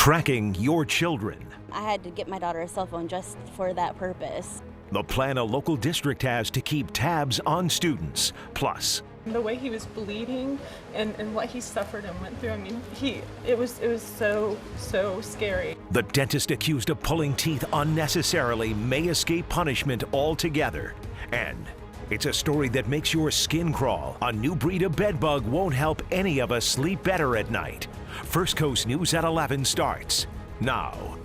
Tracking your children. I had to get my daughter a cell phone just for that purpose. The plan a local district has to keep tabs on students. Plus, the way he was bleeding and what he suffered and went through, I mean, it was so scary. the dentist accused of pulling teeth unnecessarily may escape punishment altogether. And it's a story that makes your skin crawl. A new breed of bedbug won't help any of us sleep better at night. First Coast News at 11 starts now.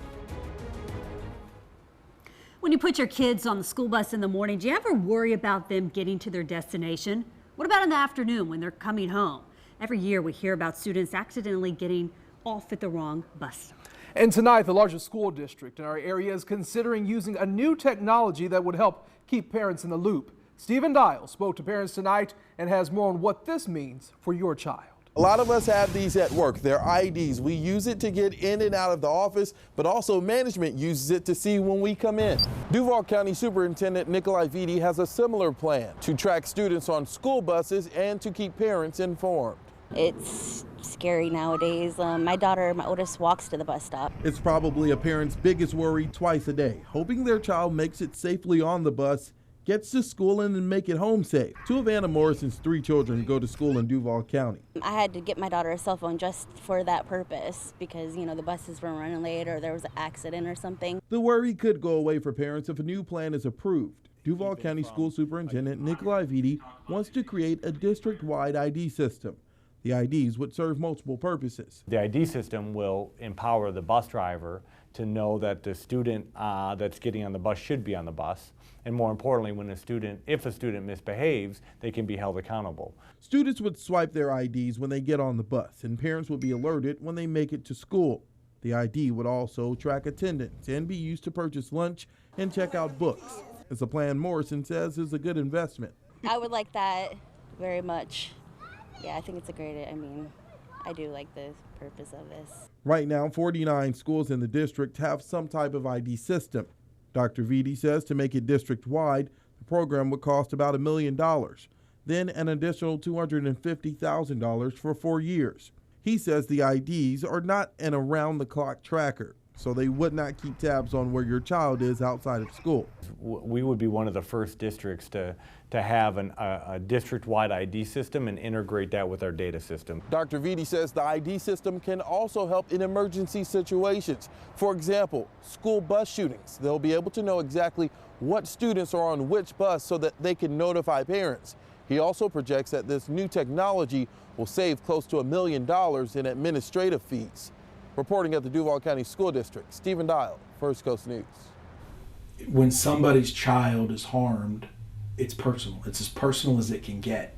When you put your kids on the school bus in the morning, do you ever worry about them getting to their destination? What about in the afternoon when they're coming home? Every year we hear about students accidentally getting off at the wrong bus stop. And tonight, the largest school district in our area is considering using a new technology that would help keep parents in the loop. Stephen Dial spoke to parents tonight and has more on what this means for your child. A lot of us have these at work. They're IDs. We use it to get in and out of the office, but also management uses it to see when we come in. Duval County Superintendent Nikolai Vitti has a similar plan to track students on school buses and to keep parents informed. It's scary nowadays. My daughter, my oldest, walks to the bus stop. It's probably a parent's biggest worry twice a day, hoping their child makes it safely on the bus, gets to school, and then make it home safe. Two of Anna Morrison's 3 children go to school in Duval County. I had to get my daughter a cell phone just for that purpose because, you know, the buses were running late or there was an accident or something. The worry could go away for parents if a new plan is approved. Duval County School Superintendent Nikolai Vitti wants to create a district-wide ID system. The IDs would serve multiple purposes. The ID system will empower the bus driver to know that the student that's getting on the bus should be on the bus. And more importantly, if a student misbehaves, they can be held accountable. Students would swipe their IDs when they get on the bus, and parents would be alerted when they make it to school. The ID would also track attendance and be used to purchase lunch and check out books. It's a plan Morrison says is a good investment. I would like that very much. Yeah, I think it's a great, I do like the purpose of this. Right now, 49 schools in the district have some type of ID system. Dr. Vitti says to make it district-wide, the program would cost about $1 million, then an additional $250,000 for 4 years. He says the IDs are not an around-the-clock tracker, so they would not keep tabs on where your child is outside of school. We would be one of the first districts to have a district-wide ID system and integrate that with our data system. Dr. Vitti says the ID system can also help in emergency situations. For example, school bus shootings. They'll be able to know exactly what students are on which bus so that they can notify parents. He also projects that this new technology will save close to $1 million in administrative fees. Reporting at the Duval County School District, Stephen Dial, First Coast News. When somebody's child is harmed, it's personal. It's as personal as it can get.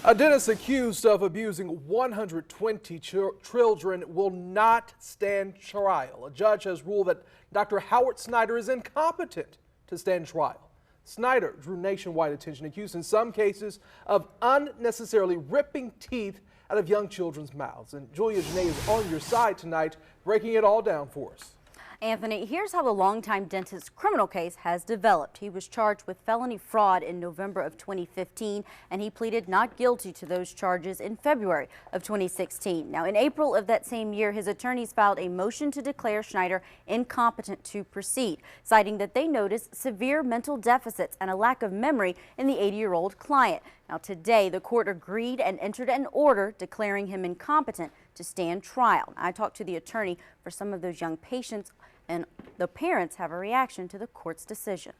A dentist accused of abusing 120 children will not stand trial. A judge has ruled that Dr. Howard Snyder is incompetent to stand trial. Snyder drew nationwide attention, accused in some cases of unnecessarily ripping teeth out of young children's mouths. And Julia Janae is on your side tonight, breaking it all down for us. Anthony, here's how the longtime dentist's criminal case has developed. He was charged with felony fraud in November of 2015, and he pleaded not guilty to those charges in February of 2016. Now, in April of that same year, his attorneys filed a motion to declare Schneider incompetent to proceed, citing that they noticed severe mental deficits and a lack of memory in the 80-year-old client. Now, today, the court agreed and entered an order declaring him incompetent to stand trial. I talked to the attorney for some of those young patients, and the parents have a reaction to the court's decision.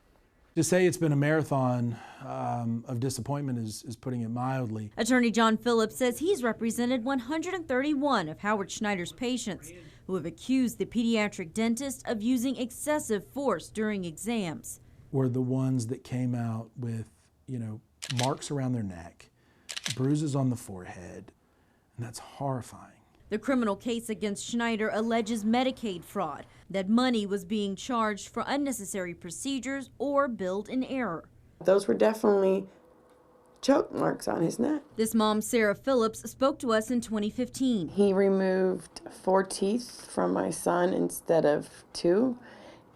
To say it's been a marathon of disappointment is putting it mildly. Attorney John Phillips says he's represented 131 of Howard Schneider's patients who have accused the pediatric dentist of using excessive force during exams. Were the ones that came out with, marks around their neck, bruises on the forehead, and that's horrifying. The criminal case against Schneider alleges Medicaid fraud, that money was being charged for unnecessary procedures or billed in error. Those were definitely choke marks on his neck. This mom, Sarah Phillips, spoke to us in 2015. He removed 4 teeth from my son instead of 2,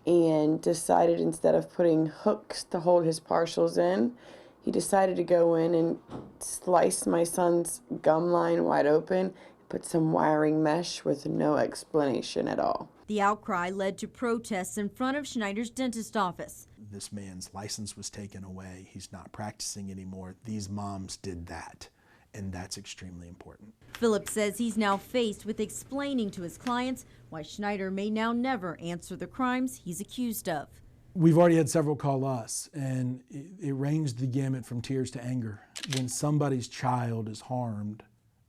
and decided instead of putting hooks to hold his partials in, he decided to go in and slice my son's gum line wide open, put some wiring mesh with no explanation at all. The outcry led to protests in front of Schneider's dentist office. This man's license was taken away. He's not practicing anymore. These moms did that, and that's extremely important. Phillips says he's now faced with explaining to his clients why Schneider may now never answer the crimes he's accused of. We've already had several call us, and it ranged the gamut from tears to anger. When somebody's child is harmed,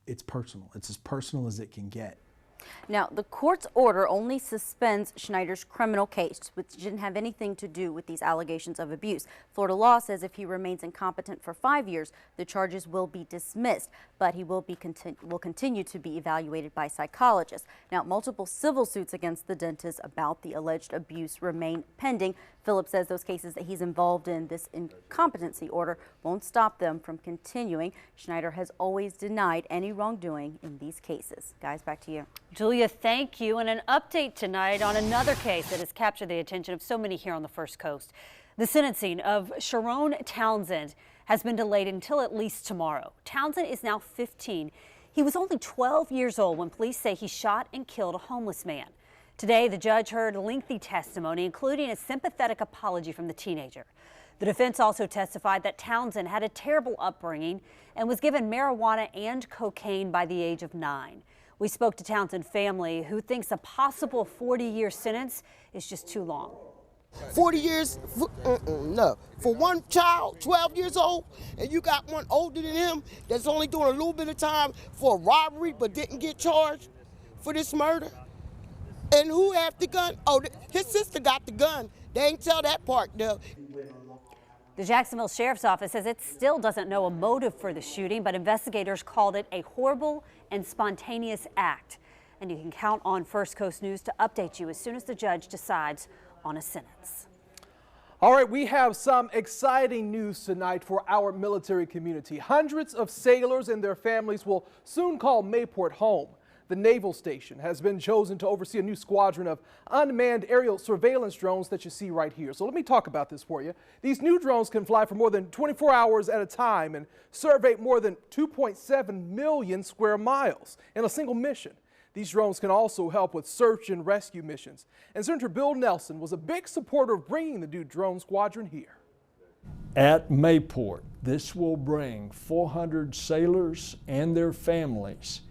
it's personal. It's as personal as it can get. Now, the court's order only suspends Schneider's criminal case, which didn't have anything to do with these allegations of abuse. Florida law says if he remains incompetent for 5 years, the charges will be dismissed, but he will continue to be evaluated by psychologists. Now, multiple civil suits against the dentist about the alleged abuse remain pending. Phillips says those cases that he's involved in, this incompetency order, won't stop them from continuing. Schneider has always denied any wrongdoing in these cases. Guys, back to you. Julia, thank you. And an update tonight on another case that has captured the attention of so many here on the First Coast. The sentencing of Sharon Townsend has been delayed until at least tomorrow. Townsend is now 15. He was only 12 years old when police say he shot and killed a homeless man. Today, the judge heard lengthy testimony, including a sympathetic apology from the teenager. The defense also testified that Townsend had a terrible upbringing and was given marijuana and cocaine by the age of 9. We spoke to Townsend's family, who thinks a possible 40-year sentence is just too long. 40 years? No. For one child, 12 years old, and you got one older than him that's only doing a little bit of time for a robbery but didn't get charged for this murder? And who had the gun? Oh, his sister got the gun. They ain't tell that part, though. The Jacksonville Sheriff's Office says it still doesn't know a motive for the shooting, but investigators called it a horrible and spontaneous act. And you can count on First Coast News to update you as soon as the judge decides on a sentence. All right, we have some exciting news tonight for our military community. Hundreds of sailors and their families will soon call Mayport home. The naval station has been chosen to oversee a new squadron of unmanned aerial surveillance drones that you see right here. So let me talk about this for you. These new drones can fly for more than 24 hours at a time and survey more than 2.7 million square miles in a single mission. These drones can also help with search and rescue missions. And Senator Bill Nelson was a big supporter of bringing the new drone squadron here. At Mayport, this will bring 400 sailors and their families.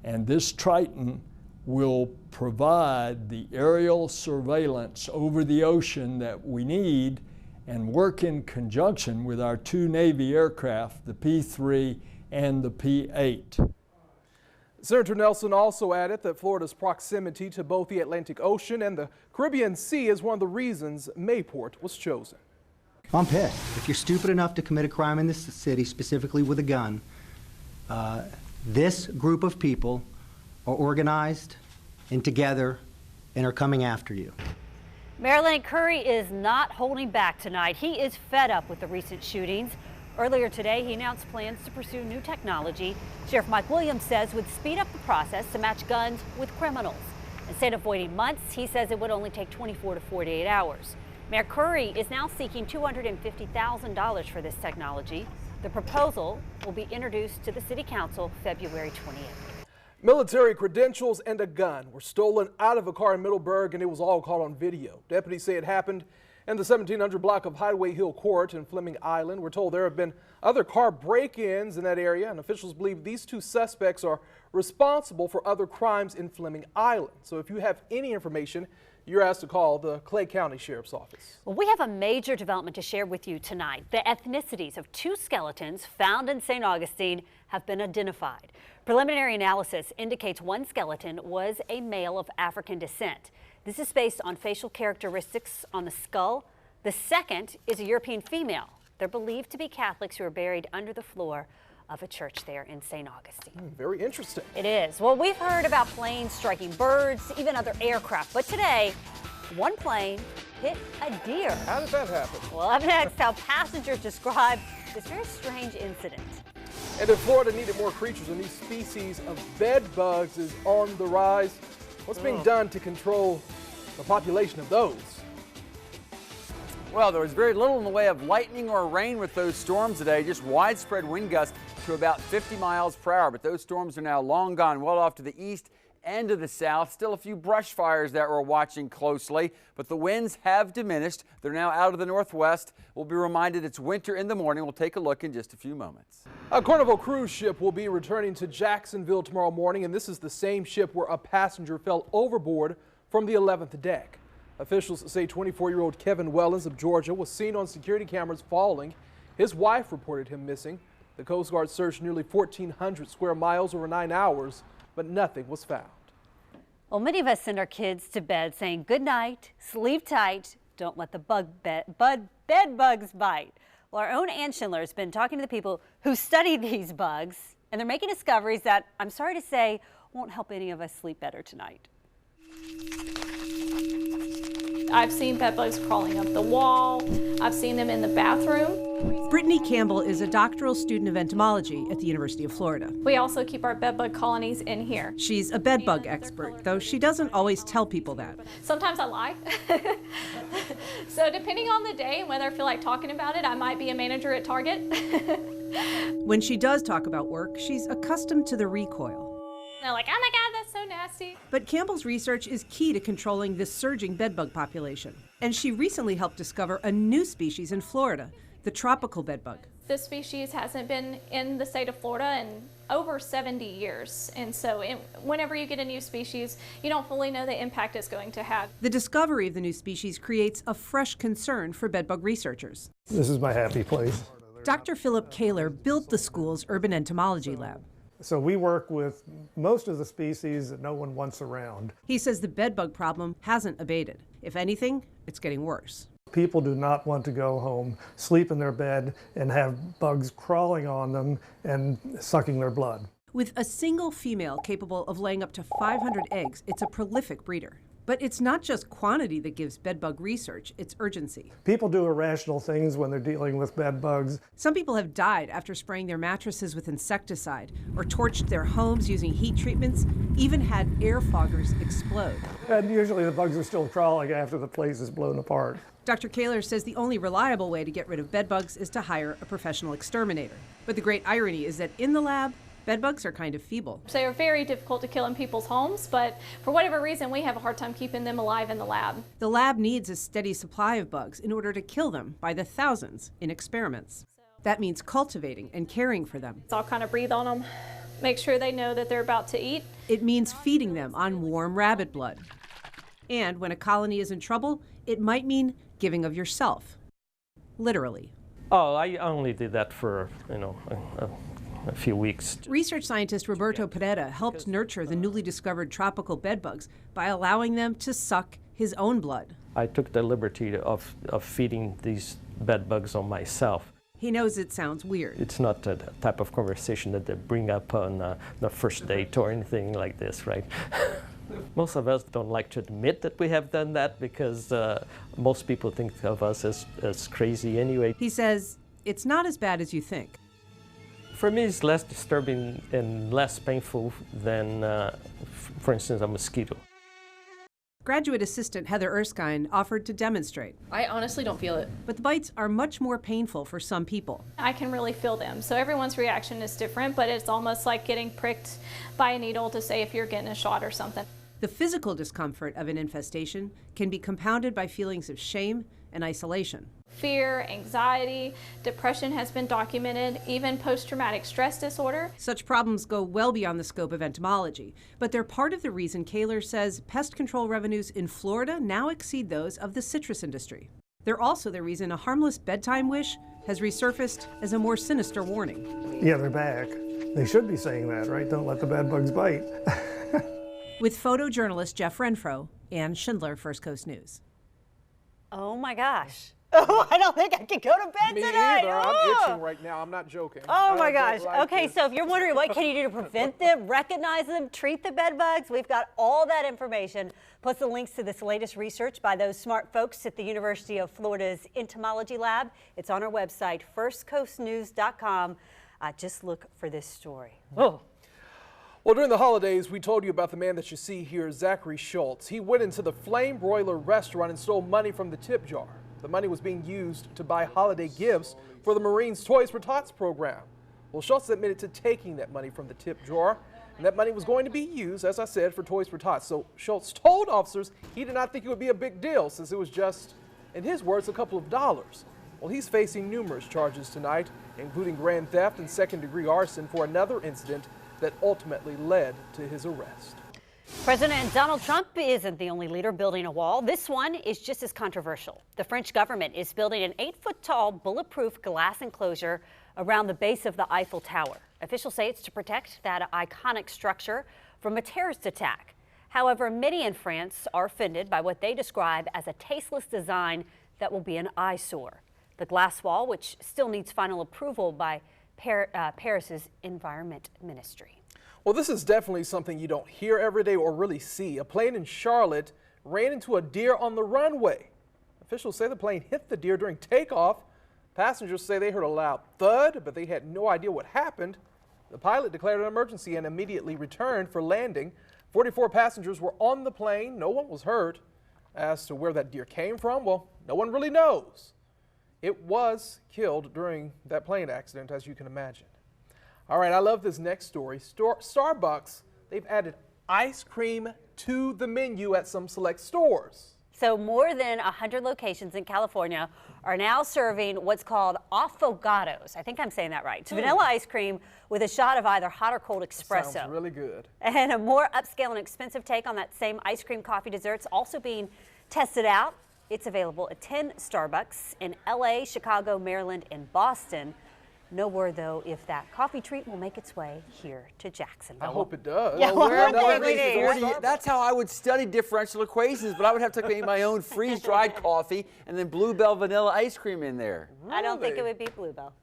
And this Triton will provide the aerial surveillance over the ocean that we need and work in conjunction with our two Navy aircraft, the P-3 and the P-8. Senator Nelson also added that Florida's proximity to both the Atlantic Ocean and the Caribbean Sea is one of the reasons Mayport was chosen. I'm pissed. If you're stupid enough to commit a crime in this city, specifically with a gun, this group of people are organized and together and are coming after you. Mayor Lenny Curry is not holding back tonight. He is fed up with the recent shootings. Earlier today, he announced plans to pursue new technology Sheriff Mike Williams says would speed up the process to match guns with criminals. Instead of waiting months, he says it would only take 24 to 48 hours. Mayor Curry is now seeking $250,000 for this technology. The proposal will be introduced to the City Council February 28th. Military credentials and a gun were stolen out of a car in Middleburg, and it was all caught on video. Deputies say it happened in the 1700 block of Highway Hill Court in Fleming Island. We're told there have been other car break-ins in that area, and officials believe these two suspects are responsible for other crimes in Fleming Island. So if you have any information, you're asked to call the Clay County Sheriff's Office. Well, we have a major development to share with you tonight. The ethnicities of two skeletons found in St. Augustine have been identified. Preliminary analysis indicates one skeleton was a male of African descent. This is based on facial characteristics on the skull. The second is a European female. They're believed to be Catholics who are buried under the floor of a church there in St. Augustine. Very interesting. It is. Well, we've heard about planes striking birds, even other aircraft, but today, one plane hit a deer. How did that happen? Well, up next, how passengers describe this very strange incident. And if Florida needed more creatures, and these species of bed bugs is on the rise, what's being done to control the population of those? Well, there was very little in the way of lightning or rain with those storms today, just widespread wind gusts to about 50 miles per hour, but those storms are now long gone, well off to the east and to the south. Still a few brush fires that we're watching closely, but the winds have diminished. They're now out of the northwest. We'll be reminded it's winter in the morning. We'll take a look in just a few moments. A Carnival cruise ship will be returning to Jacksonville tomorrow morning, and this is the same ship where a passenger fell overboard from the 11th deck. Officials say 24-year-old Kevin Wellens of Georgia was seen on security cameras falling. His wife reported him missing. The Coast Guard searched nearly 1,400 square miles over 9 hours, but nothing was found. Well, many of us send our kids to bed saying good night, sleep tight, don't let the bed bugs bite. Well, our own Ann Schindler has been talking to the people who study these bugs, and they're making discoveries that, I'm sorry to say, won't help any of us sleep better tonight. I've seen bed bugs crawling up the wall. I've seen them in the bathroom. Brittany Campbell is a doctoral student of entomology at the University of Florida. We also keep our bed bug colonies in here. She's a bed bug expert, though she doesn't always tell people that. Sometimes I lie. So depending on the day and whether I feel like talking about it, I might be a manager at Target. When she does talk about work, she's accustomed to the recoil. They're like, oh my God, that's so nasty. But Campbell's research is key to controlling this surging bedbug population. And she recently helped discover a new species in Florida, the tropical bedbug. This species hasn't been in the state of Florida in over 70 years. And so whenever you get a new species, you don't fully know the impact it's going to have. The discovery of the new species creates a fresh concern for bedbug researchers. This is my happy place. Dr. Philip Kaler built the school's urban entomology lab. So we work with most of the species that no one wants around. He says the bedbug problem hasn't abated. If anything, it's getting worse. People do not want to go home, sleep in their bed, and have bugs crawling on them and sucking their blood. With a single female capable of laying up to 500 eggs, it's a prolific breeder. But it's not just quantity that gives bedbug research its urgency. People do irrational things when they're dealing with bed bugs. Some people have died after spraying their mattresses with insecticide or torched their homes using heat treatments, even had air foggers explode. And usually the bugs are still crawling after the place is blown apart. Dr. Kaler says the only reliable way to get rid of bedbugs is to hire a professional exterminator. But the great irony is that in the lab, bedbugs are kind of feeble. They are very difficult to kill in people's homes, but for whatever reason, we have a hard time keeping them alive in the lab. The lab needs a steady supply of bugs in order to kill them by the thousands in experiments. That means cultivating and caring for them. So I'll kind of breathe on them, make sure they know that they're about to eat. It means feeding them on warm rabbit blood. And when a colony is in trouble, it might mean giving of yourself. Literally. Oh, I only did that for, a few weeks. Research scientist Roberto Pereira helped nurture the newly discovered tropical bedbugs by allowing them to suck his own blood. I took the liberty of feeding these bedbugs on myself. He knows it sounds weird. It's not the type of conversation that they bring up on the first date or anything like this, right? Most of us don't like to admit that we have done that because most people think of us as crazy anyway. He says it's not as bad as you think. For me, it's less disturbing and less painful than, for instance, a mosquito. Graduate assistant Heather Erskine offered to demonstrate. I honestly don't feel it. But the bites are much more painful for some people. I can really feel them. So everyone's reaction is different, but it's almost like getting pricked by a needle to say if you're getting a shot or something. The physical discomfort of an infestation can be compounded by feelings of shame and isolation. Fear, anxiety, depression has been documented, even post-traumatic stress disorder. Such problems go well beyond the scope of entomology, but they're part of the reason Kaler says pest control revenues in Florida now exceed those of the citrus industry. They're also the reason a harmless bedtime wish has resurfaced as a more sinister warning. Yeah, they're back. They should be saying that, right? Don't let the bed bugs bite. With photojournalist Jeff Renfro, Ann Schindler, First Coast News. Oh my gosh. Oh, I don't think I can go to bed Me tonight. either. I'm itching right now. I'm not joking. Oh my gosh. Like okay, this. so if you're wondering what can you do to prevent them, recognize them, treat the bed bugs, we've got all that information, plus the links to this latest research by those smart folks at the University of Florida's Entomology Lab. It's on our website, firstcoastnews.com. Just look for this story. Oh. Well, during the holidays, we told you about the man that you see here, Zachary Schultz. He went into the Flame Broiler restaurant and stole money from the tip jar. The money was being used to buy holiday gifts for the Marines Toys for Tots program. Well, Schultz admitted to taking that money from the tip drawer, and that money was going to be used, as I said, for Toys for Tots. So Schultz told officers he did not think it would be a big deal since it was just, in his words, a couple of dollars. Well, he's facing numerous charges tonight, including grand theft and second-degree arson for another incident that ultimately led to his arrest. President Donald Trump isn't the only leader building a wall. This one is just as controversial. The French government is building an 8-foot-tall bulletproof glass enclosure around the base of the Eiffel Tower. Officials say it's to protect that iconic structure from a terrorist attack. However, many in France are offended by what they describe as a tasteless design that will be an eyesore. The glass wall, which still needs final approval by Paris's Environment Ministry. Well, this is definitely something you don't hear every day or really see. A plane in Charlotte ran into a deer on the runway. Officials say the plane hit the deer during takeoff. Passengers say they heard a loud thud, but they had no idea what happened. The pilot declared an emergency and immediately returned for landing. 44 passengers were on the plane. No one was hurt. As to where that deer came from, well, no one really knows. It was killed during that plane accident, as you can imagine. All right, I love this next story. Starbucks, they've added ice cream to the menu at some select stores. So more than 100 locations in California are now serving what's called affogatos. I think I'm saying that right. It's vanilla ice cream with a shot of either hot or cold espresso. Sounds really good. And a more upscale and expensive take on that same ice cream coffee dessert's also being tested out. It's available at 10 Starbucks in LA, Chicago, Maryland, and Boston. No word, though, if that coffee treat will make its way here to Jacksonville. I hope it does. Yeah, That's how I would study differential equations, but I would have to make my own freeze-dried coffee and then Bluebell vanilla ice cream in there. Really? I don't think it would be Bluebell.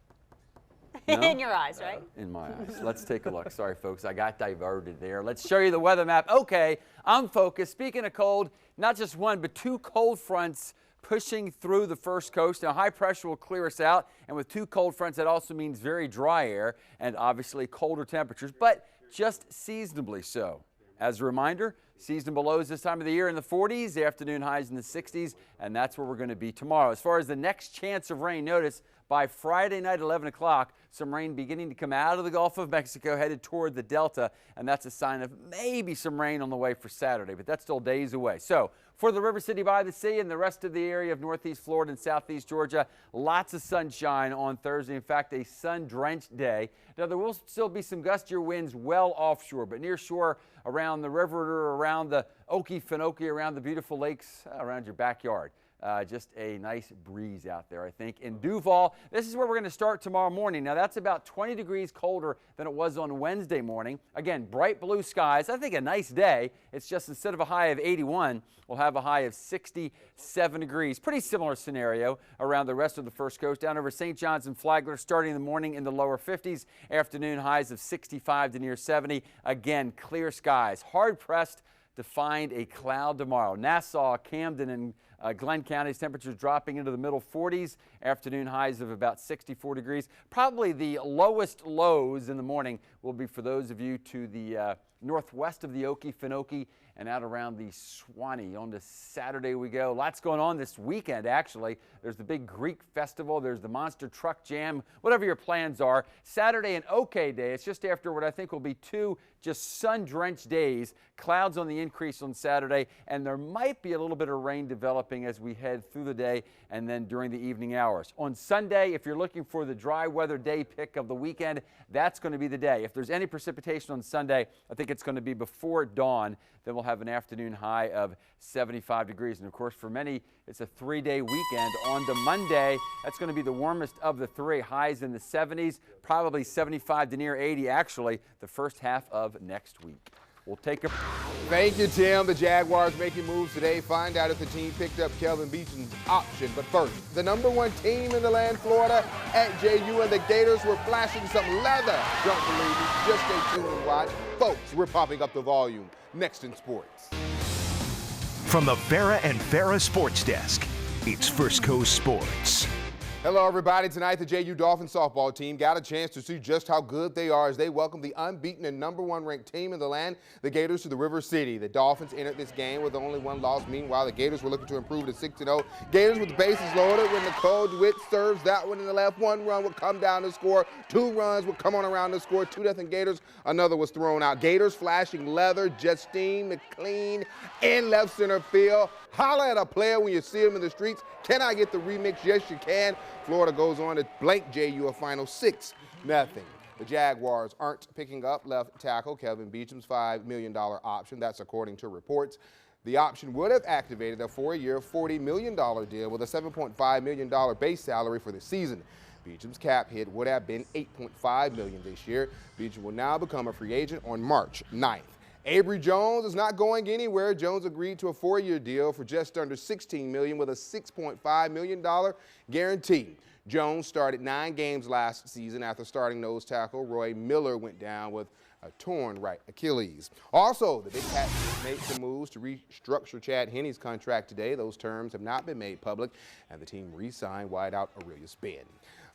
No? In your eyes, right? In my eyes. Let's take a look. Sorry, folks, I got diverted there. Let's show you the weather map. Okay, I'm focused. Speaking of cold, not just one, but two cold fronts pushing through the first coast. Now, high pressure will clear us out, and with two cold fronts, that also means very dry air and obviously colder temperatures, but just seasonably so. As a reminder, seasonable lows this time of the year in the 40s, afternoon highs in the 60s, and that's where we're going to be tomorrow. As far as the next chance of rain, notice by Friday night, 11 o'clock, some rain beginning to come out of the Gulf of Mexico, headed toward the Delta, and that's a sign of maybe some rain on the way for Saturday, but that's still days away. So for the River City by the Sea and the rest of the area of northeast Florida and southeast Georgia, lots of sunshine on Thursday. In fact, a sun-drenched day. Now, there will still be some gustier winds well offshore, but near shore around the river or around the Okefenokee, around the beautiful lakes, around your backyard. Just a nice breeze out there, I think. In Duval, this is where we're going to start tomorrow morning. Now, that's about 20 degrees colder than it was on Wednesday morning. Again, bright blue skies. I think a nice day. It's just instead of a high of 81, we'll have a high of 67 degrees. Pretty similar scenario around the rest of the first coast. Down over St. John's and Flagler, starting in the morning in the lower 50s. Afternoon highs of 65 to near 70. Again, clear skies. Hard-pressed to find a cloud tomorrow. Nassau, Camden, and Glenn counties, temperatures dropping into the middle 40s. Afternoon highs of about 64 degrees. Probably the lowest lows in the morning will be for those of you to the northwest of the Okefenokee and out around the Swanee. On to Saturday we go. Lots going on this weekend, actually. There's the big Greek festival. There's the Monster Truck Jam. Whatever your plans are. Saturday an okay day. It's just after what I think will be two just sun-drenched days. Clouds on the increase on Saturday, and there might be a little bit of rain developing as we head through the day and then during the evening hours. On Sunday, if you're looking for the dry weather day pick of the weekend, that's going to be the day. If there's any precipitation on Sunday, I think it's going to be before dawn. Then we'll have an afternoon high of 75 degrees. And of course, for many, it's a 3-day weekend. On to Monday, that's going to be the warmest of the three. Highs in the 70s, probably 75 to near 80, actually, the first half of next week. We'll take a... Thank you, Tim. The Jaguars making moves today. Find out if the team picked up Kelvin Beachum's option. But first, the #1 team in the land, Florida, at JU, and the Gators were flashing some leather. Don't believe me. Just stay tuned and watch. Folks, we're popping up the volume. Next in sports. From the Farrah and Farrah Sports Desk, it's First Coast Sports. Hello, everybody. Tonight, the JU Dolphins softball team got a chance to see just how good they are as they welcome the unbeaten and #1 ranked team in the land, the Gators, to the River City. The Dolphins entered this game with only one loss. Meanwhile, the Gators were looking to improve to 6-0. Gators with the bases loaded when Nicole DeWitt serves that one in the left. 1 run would come down to score. 2 runs would come on around to score. 2-0 Gators. Another was thrown out. Gators flashing leather. Justine McLean in left center field. Holla at a player when you see him in the streets. Can I get the remix? Yes, you can. Florida goes on to blank JU a final 6-0. The Jaguars aren't picking up left tackle Kelvin Beacham's $5 million option. That's according to reports. The option would have activated a 4-year, $40 million deal with a $7.5 million base salary for the season. Beacham's cap hit would have been $8.5 million this year. Beacham will now become a free agent on March 9th. Avery Jones is not going anywhere. Jones agreed to a 4-year deal for just under $16 million with a $6.5 million guarantee. Jones started 9 games last season after starting nose tackle Roy Miller went down with a torn right Achilles. Also, the Big Cats made some moves to restructure Chad Henne's contract today. Those terms have not been made public, and the team re-signed wideout Aurelius Ben.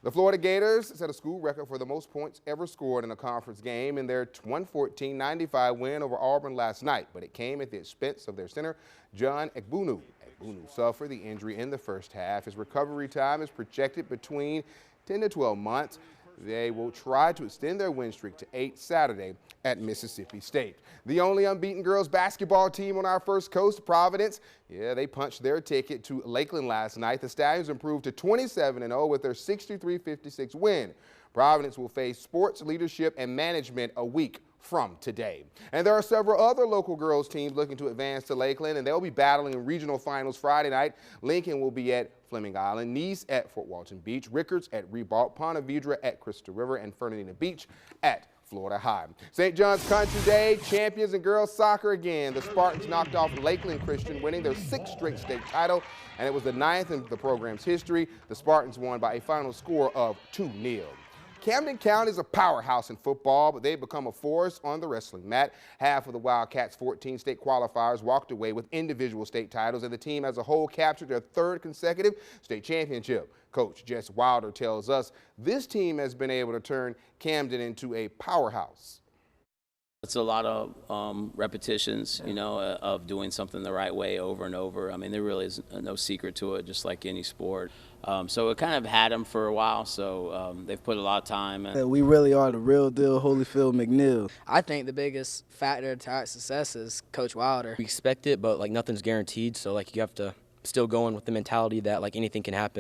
The Florida Gators set a school record for the most points ever scored in a conference game in their 114-95 win over Auburn last night, but it came at the expense of their center, John Egbunu. Egbunu suffered the injury in the first half. His recovery time is projected between 10 to 12 months. They will try to extend their win streak to 8 Saturday at Mississippi State. The only unbeaten girls basketball team on our first coast, Providence, they punched their ticket to Lakeland last night. The Stallions improved to 27-0 with their 63-56 win. Providence will face sports leadership and management a week from today. And there are several other local girls teams looking to advance to Lakeland, and they'll be battling in regional finals Friday night. Lincoln will be at Fleming Island, Nice at Fort Walton Beach, Rickards at Ribault, Ponte Vedra at Crystal River, and Fernandina Beach at Florida High. St. John's Country Day, champions in girls soccer again. The Spartans knocked off Lakeland Christian, winning their 6th straight state title, and it was the 9th in the program's history. The Spartans won by a final score of 2-0. Camden County is a powerhouse in football, but they've become a force on the wrestling mat. Half of the Wildcats' 14 state qualifiers walked away with individual state titles, and the team as a whole captured their 3rd consecutive state championship. Coach Jess Wilder tells us this team has been able to turn Camden into a powerhouse. It's a lot of repetitions, of doing something the right way over and over. I mean, there really is no secret to it, just like any sport. So it kind of had them for a while, so they've put a lot of time in. We really are the real deal Holyfield McNeil. I think the biggest factor to our success is Coach Wilder. We expect it, but nothing's guaranteed, so you have to still go in with the mentality that anything can happen.